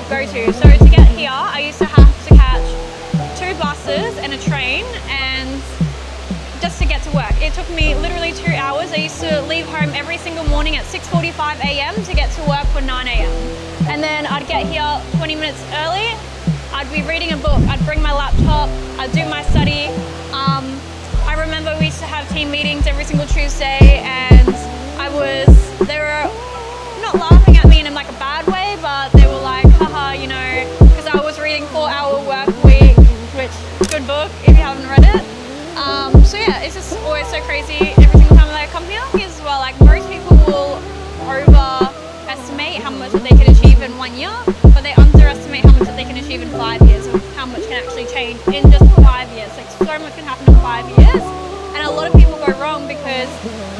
go-to. So to get here, I used to have to catch 2 buses and a train, and just to get to work. It took me literally 2 hours. I used to leave home every single morning at 6:45 a.m. to get to work for 9 a.m. And then I'd get here 20 minutes early. I'd be reading a book. I'd bring my laptop. I'd do my study. I remember we used to have team meetings every single Tuesday, and they were not laughing at me in like a bad way, but they were like, haha, you know, because I was reading 4-hour work week, which good book if you haven't read it. So yeah, it's just always so crazy every single time that I come here as well. Like most people will overestimate how much that they can achieve in 1 year, but they underestimate how much that they can achieve in 5 years, or how much can actually change in just 5 years. Like so much can happen in 5 years, and a lot of people go wrong because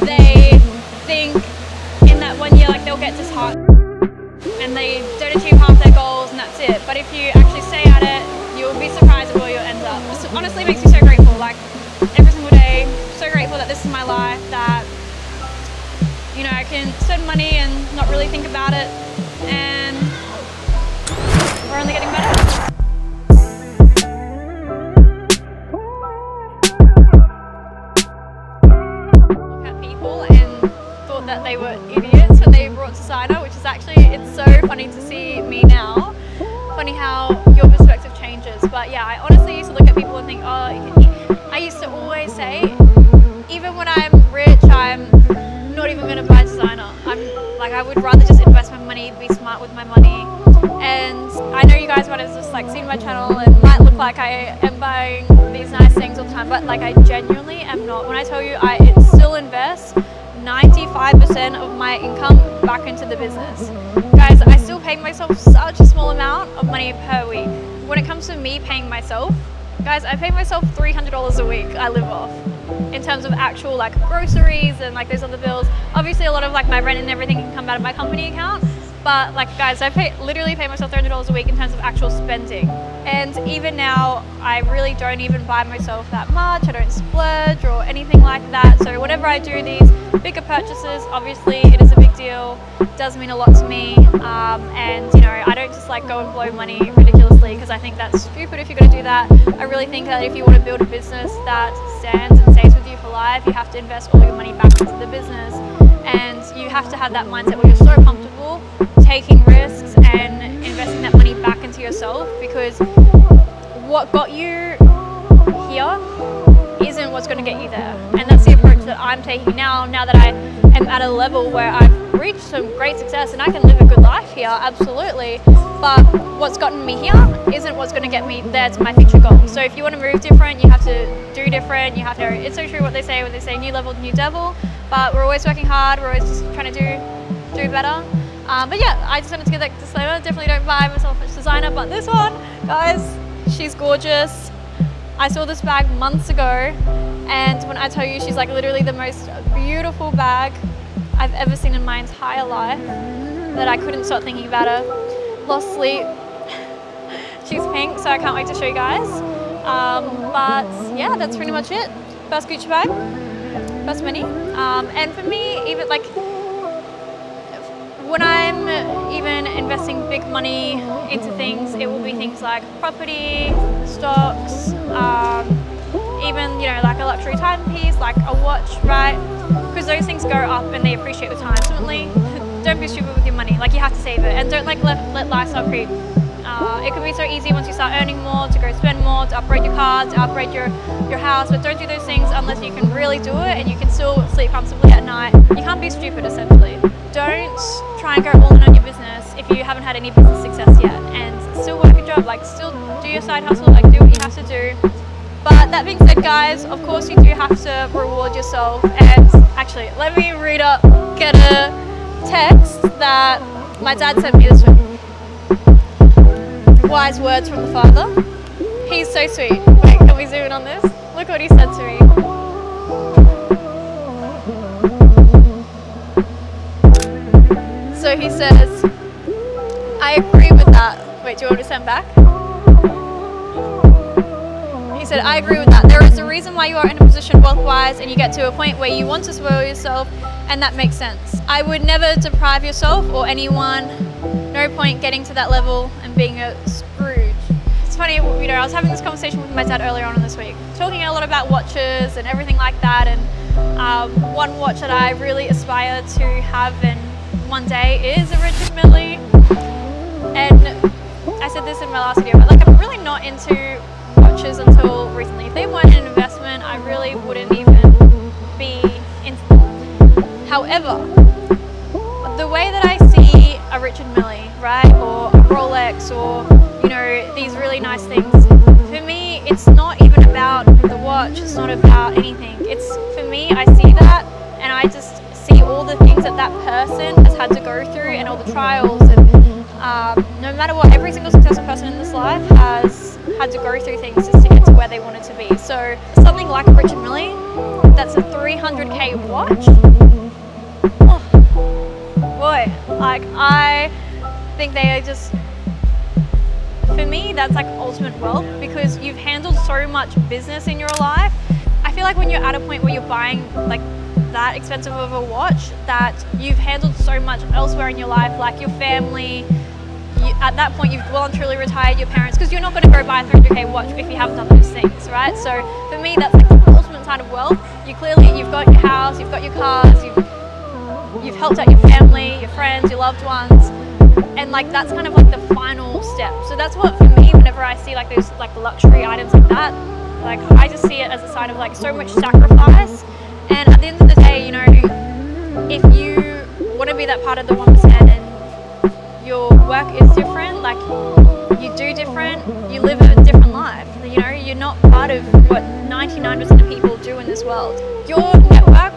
they think in that 1 year like they'll get disheartened and they don't achieve half their goals and that's it. But if you actually stay at it, you'll be surprised at where you'll end up. It honestly makes me so grateful. Like every single day, so grateful that this is my life, that you know I can spend money and not really think about it, and we're only getting better. Look at people and thought that they were idiots when they brought designer, which is actually, it's so funny to see me now. Funny how your perspective changes. But yeah, I honestly used to look at people and think, oh, I used to always say, even when I'm rich, I'm not even going to buy designer. I would rather just invest my money, be smart with my money. And I know you guys might have just like seen my channel and might look like I am buying these nice things all the time, but like I genuinely am not. When I tell you I still invest 95% of my income back into the business. Guys, I still pay myself such a small amount of money per week. When it comes to me paying myself, guys, I pay myself $300 a week I live off, in terms of actual like groceries and like those other bills. Obviously a lot of like my rent and everything can come out of my company account, but like guys, I literally pay myself $300 a week in terms of actual spending. And even now, I really don't even buy myself that much. I don't splurge or anything like that. So whenever I do these bigger purchases, obviously it is a big deal. It does mean a lot to me. And you know, I don't just like go and blow money ridiculously, because I think that's stupid if you're going to do that. I really think that if you want to build a business that stands and stays with you for life, you have to invest all your money back into the business. And you have to have that mindset where you're so comfortable taking risks and investing that money back into yourself, because what got you here isn't what's going to get you there. And that's the approach that I'm taking now that I am at a level where I've reached some great success and I can live a good life here, absolutely. But what's gotten me here isn't what's going to get me there to my future goals. So if you want to move different, you have to do different. You have to, it's so true what they say when they say new level, new devil. But we're always working hard. We're always just trying to do better. But yeah, I just wanted to give that disclaimer. Definitely don't buy myself a designer, but this one, guys, she's gorgeous. I saw this bag months ago, and when I tell you, she's like literally the most beautiful bag I've ever seen in my entire life, that I couldn't stop thinking about her. Lost sleep. She's pink, so I can't wait to show you guys. But yeah, that's pretty much it. First Gucci bag, first mini. And for me, even like, when I'm even investing big money into things, it will be things like property, stocks, even, you know, like a luxury timepiece, like a watch, right? Because those things go up and they appreciate with time. Ultimately, don't be stupid with your money. Like, you have to save it, and don't like let lifestyle creep. It can be so easy once you start earning more to go spend more, to upgrade your car, to upgrade your house, but don't do those things unless you can really do it and you can still sleep comfortably at night. You can't be stupid, essentially. Don't try and go all in on your business if you haven't had any business success yet, and still work your job, like still do your side hustle, like do what you have to do. But that being said, guys, of course you do have to reward yourself. And actually, let me get a text that my dad sent me this week. Wise words from the father. He's so sweet. Wait, can we zoom in on this? Look what he said to me. So he says, I agree with that. Wait, do you want me to send back? He said, I agree with that. There is a reason why you are in a position wealth-wise and you get to a point where you want to spoil yourself, and that makes sense. I would never deprive yourself or anyone. No point getting to that level and being a Scrooge. It's funny, you know, I was having this conversation with my dad earlier on in this week, talking a lot about watches and everything like that, and one watch that I really aspire to have in one day is a Richard Mille. And I said this in my last video, but like I'm really not into watches until recently. If they weren't an investment, I really wouldn't even be into them. However, the way that I see a Richard Mille, right, or a Rolex, or, you know, these really nice things, for me, it's not even about the watch, it's not about anything. It's, for me, I see that, and I just see all the things that that person has had to go through, and all the trials, and no matter what, every single successful person in this life has had to go through things just to get to where they wanted to be. So something like a Richard Mille, that's a 300k watch, oh, boy, like I think they are just, for me, that's like ultimate wealth, because you've handled so much business in your life. I feel like when you're at a point where you're buying like that expensive of a watch, that you've handled so much elsewhere in your life, like your family. At that point, you've well and truly retired your parents, because you're not going to go buy a 300k watch if you haven't done those things, right? So for me, that's like the ultimate sign of wealth. You've got your house, you've got your cars, you've helped out your family, your friends, your loved ones, and like that's kind of like the final step. So that's what, for me, whenever I see like those like luxury items like that, like I just see it as a sign of like so much sacrifice. And at the end of the day, you know, if you want to be that part of the 1% and your work is different, like you do different, you live a different life, you know, you're not part of what 99% of people do in this world. Your network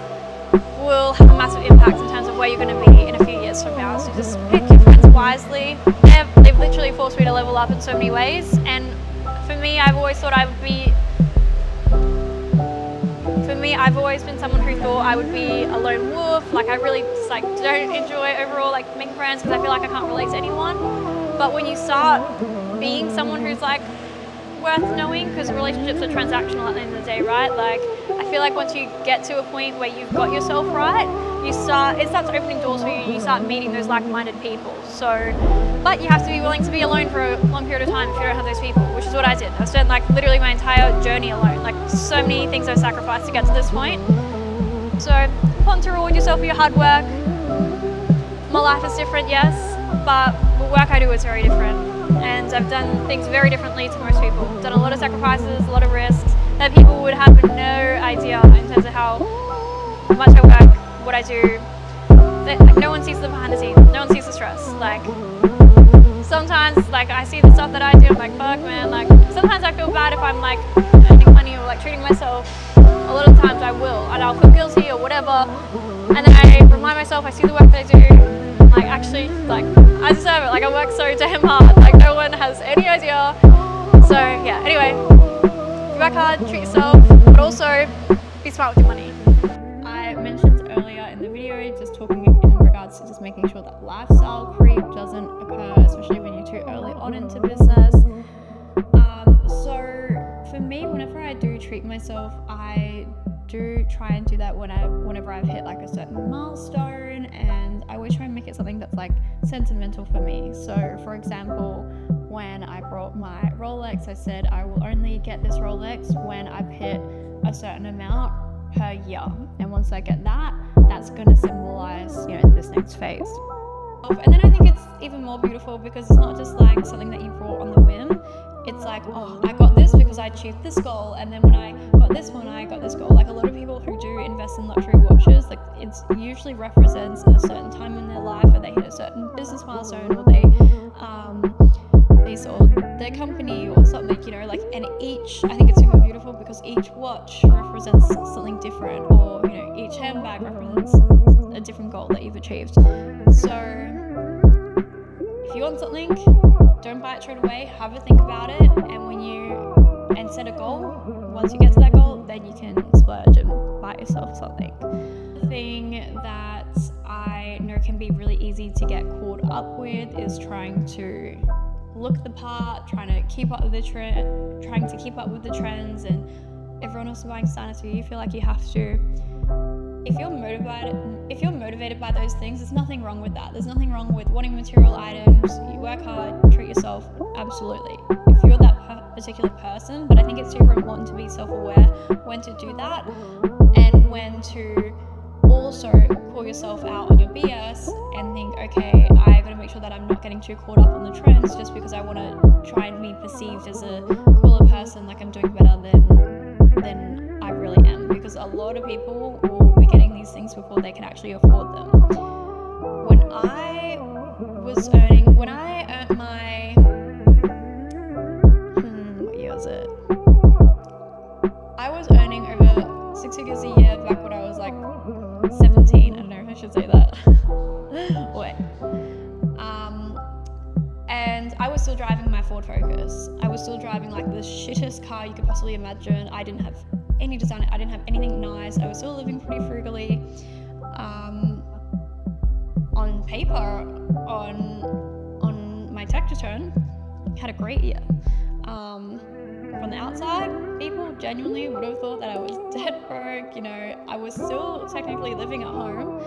will have a massive impact in terms of where you're going to be in a few years from now. So just pick your friends wisely. They've literally forced me to level up in so many ways, and for me, I've always thought I would be, I've always been someone who thought I would be a lone wolf. Like I really just like don't enjoy overall like making friends, because I feel like I can't relate to anyone. But when you start being someone who's like worth knowing, because relationships are transactional at the end of the day, right? Like I feel like once you get to a point where you've got yourself right, it starts opening doors for you, and you start meeting those like-minded people. So, but you have to be willing to be alone for a long period of time if you don't have those people, which is what I did. I spent like literally my entire journey alone, like so many things I've sacrificed to get to this point. So important to reward yourself for your hard work. My life is different, yes, but the work I do is very different. And I've done things very differently to most people. I've done a lot of sacrifices, a lot of risks that people would have no idea in terms of how much I work, what I do. Like, no one sees the behind the scenes, no one sees the stress. Like sometimes like I see the stuff that I do, I'm like, fuck man, like sometimes I feel bad if I'm like earning money or like treating myself. A lot of times I will, and I'll feel guilty or whatever, and then I remind myself, I see the work that I do, like actually, like I deserve it, like I work so damn hard, like no one has any idea. So yeah, anyway, you work hard, treat yourself, but also be smart with your money. I mentioned earlier in the video, just talking in regards to just making sure that lifestyle creep doesn't occur, especially when you're too early on into business. So for me, whenever I do treat myself, I do try and do that whenever I've hit like a certain milestone, and I always try and make it something that's like sentimental for me. So for example, when I brought my Rolex, I said I will only get this Rolex when I've hit a certain amount per year, and once I get that, that's going to symbolize, you know, this next phase. And then I think it's even more beautiful because it's not just like something that you brought on the whim. It's like, oh, I got this because I achieved this goal, and then when I got this one, I got this goal. Like a lot of people who do invest in luxury watches, like it usually represents a certain time in their life, or they hit a certain business milestone, or they sold their company or something, you know, like, and I think it's super beautiful because each watch represents something different, or, you know, each handbag represents a different goal that you've achieved. So if you want something, don't buy it straight away, have a think about it, and set a goal. Once you get to that goal, then you can splurge and buy yourself something. The thing that I know can be really easy to get caught up with is trying to look the part, trying to keep up with the trends, and everyone else is buying designer, so you feel like you have to. If you're motivated by those things, there's nothing wrong with that. There's nothing wrong with wanting material items. You work hard, treat yourself. yourself, absolutely. If you're that particular person, but I think it's super important to be self-aware when to do that and when to also call yourself out on your BS and think, okay, I gotta make sure that I'm not getting too caught up on the trends just because I want to try and be perceived as a cooler person, like I'm doing better than I really am, because a lot of people will be getting these things before they can actually afford them. When I earned my what year was it? I was earning over 6 figures a year back when I was like 17. I don't know if I should say that. Wait. And I was still driving my Ford Focus. I was still driving like the shittest car you could possibly imagine. I didn't have any design. I didn't have anything nice. I was still living pretty frugally. On paper, on my tax return, had a great year. From the outside, people genuinely would have thought that I was dead broke. You know, I was still technically living at home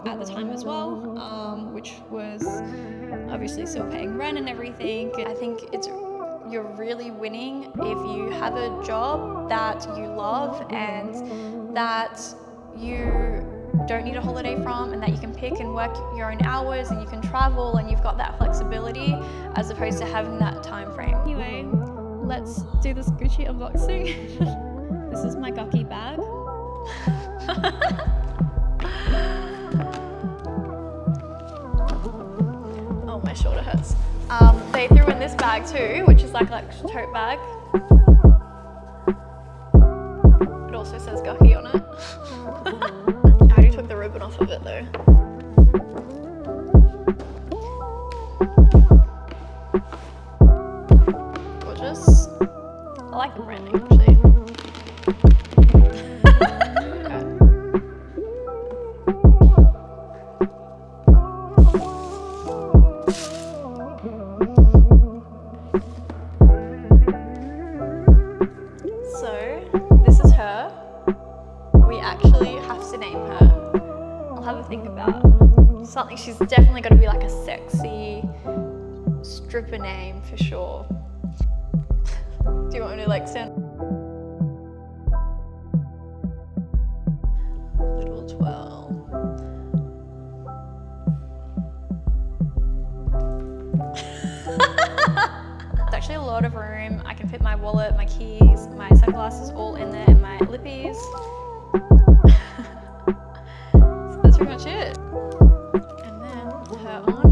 at the time as well, which was obviously still paying rent and everything. I think you're really winning if you have a job that you love and that you don't need a holiday from, and that you can pick and work your own hours and you can travel and you've got that flexibility as opposed to having that time frame. Anyway, let's do this Gucci unboxing. This is my Gucci bag. Oh, my shoulder hurts. They threw in this bag too, which is like a tote bag. It also says Gucci on it. I already took the ribbon off of it though. Gorgeous. I like the branding actually. So this is her. We actually have to name her. I'll have a think about something. She's definitely got to be like a sexy stripper name for sure. Do you want me to like stand? Little twirl. There's actually a lot of room. I can fit my wallet, my keys, my sunglasses all in there, and my lippies. So that's pretty much it. And then her on.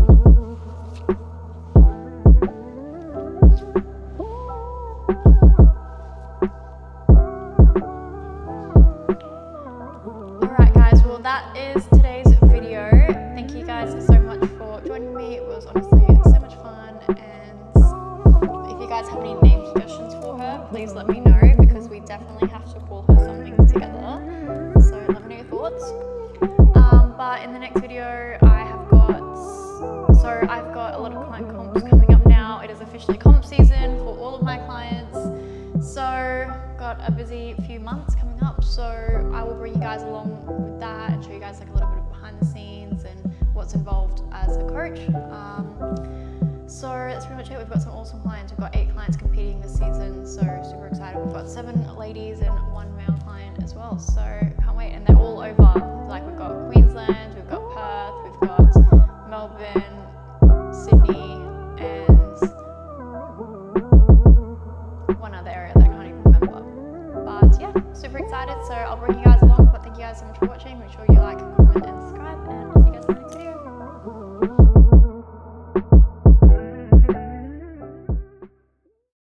Alright guys, well that is today's video. Thank you guys so much for joining me. It was honestly so much fun, and if you guys have any name suggestions for her, please let me know, because we definitely have to call her something together. So let me know your thoughts. But in the next video I've got a lot of client comps coming up now. It is officially comp season for all of my clients. So got a busy few months coming up, so I will bring you guys along with that and show you guys like a little bit of behind the scenes and what's involved as a coach. So that's pretty much it. We've got some awesome clients. We've got 8 clients competing this season, so super excited. We've got 7 ladies and 1 male client as well, so can't wait. And they're all over. Like we've got Queensland, we've got Perth,